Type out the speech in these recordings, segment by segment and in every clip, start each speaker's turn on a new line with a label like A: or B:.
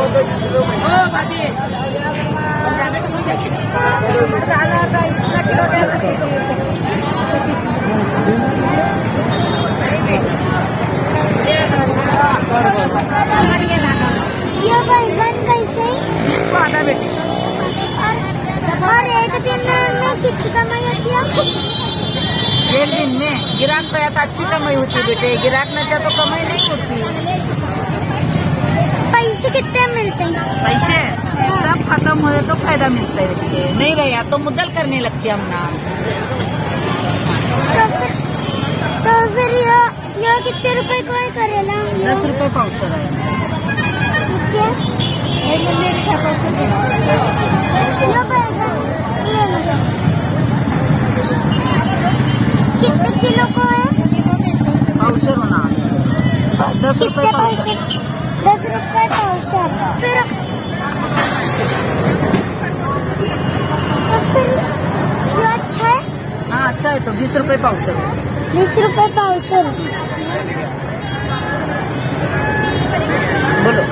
A: ये बैगन कैसे?
B: इसको आधा बेटे।
A: और एक दिन में कितनी कमाई होती है आपको?
B: एक दिन में गिराक पे तो अच्छी कमाई होती है बेटे, गिराक न जाए तो कमाई नहीं होती।
A: पैसे कितने मिलते हैं?
B: पैसे सब खत्म हो तो फायदा मिलता है बच्चे, नहीं रहा तो मुद्दल करने लगती हम ना।
A: तो फिर ये कितने रुपए को है करेला?
B: 10 रुपए पाउचर है।
A: कितने किलो को है?
B: पाउचर होना 10 रुपए पाउचर।
A: 10 रुपए पाउचर। फिर ये अच्छा है?
B: हाँ अच्छा है तो 20 रुपए पाउचर।
A: 20 रुपए पाउचर।
B: बोलो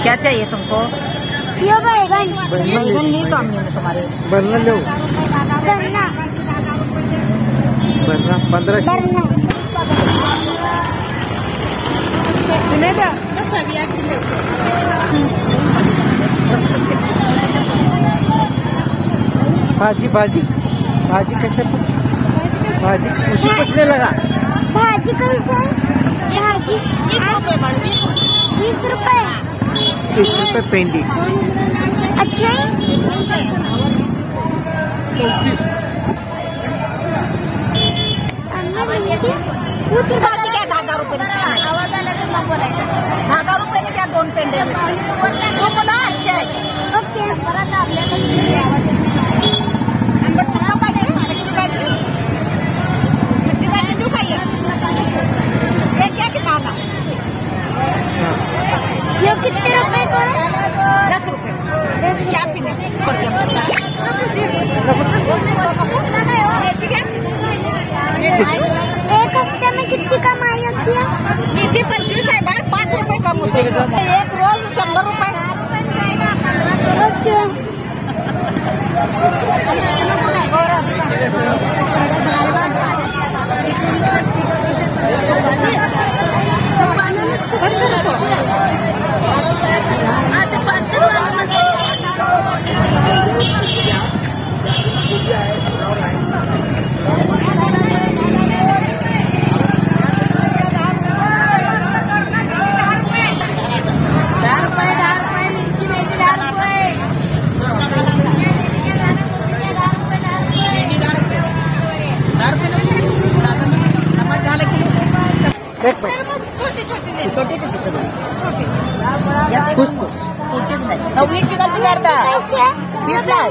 B: क्या चाहिए तुमको?
A: ये बैगन
B: ली तो हमने ने तुम्हारे
C: बनना लो
A: करना
C: बनना 15
A: करना
B: सुने था
C: भाजी भाजी भाजी कैसे भाजी उसी पूछने लगा।
A: भाजी कैसे? भाजी 20 रुपए।
C: 20 रुपए पेंडी।
A: अच्छा है?
C: 34।
B: भाजी क्या 10 रुपये धागा रुपये ने क्या 2 पेंडे तो बोला अच्छा है।
A: ओके ये कितने रुपए को है?
B: 10 रुपये चाय पीने
A: एक हफ्ते में कितनी कमाई होती है?
B: मेथी 25 है बार 5 रुपए कम होते हैं एक रोज 100 रुपए।
A: ओके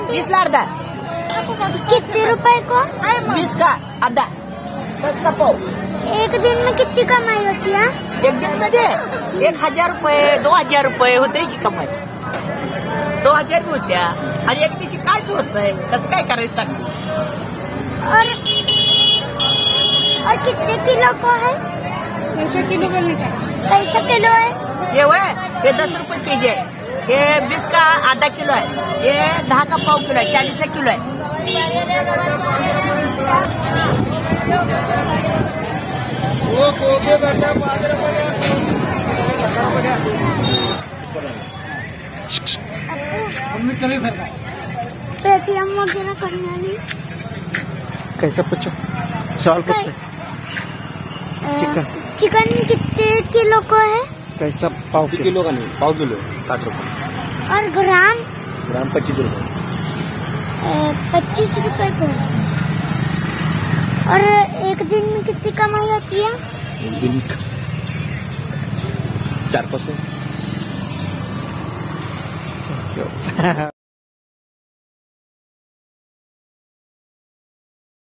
B: बीस ला अर्धा।
A: कितने रुपए को?
B: 20 का आधा 10 का पाव।
A: एक दिन में कितनी कमाई होती है?
B: एक दिन में दे 1000 रुपये 2000 रुपये होते की कमाई 2000 होत्या आणि एक दिवशी काय होत आहे कसं काय करायचं?
A: और कितने किलो को है?
B: 500 किलो का लीटर।
A: कैसे किलो है?
B: ये ये 10 रुपए केजी है, ये 20 का आधा किलो है, ये 10 का पाव किलो है, 40 का किलो है।
A: पेटीएम वगैरह करने वाली
C: कैसे पूछो सवाल पूछ ले।
A: चिकन कितने किलो को है?
C: कैसा पाव
D: किलो का नहीं, पाव किलो 60 रुपए।
A: और ग्राम?
D: ग्राम 25 रुपए।
A: 25 रुपए को। और एक दिन में कितनी कमाई होती है?
D: एक दिन 4-500।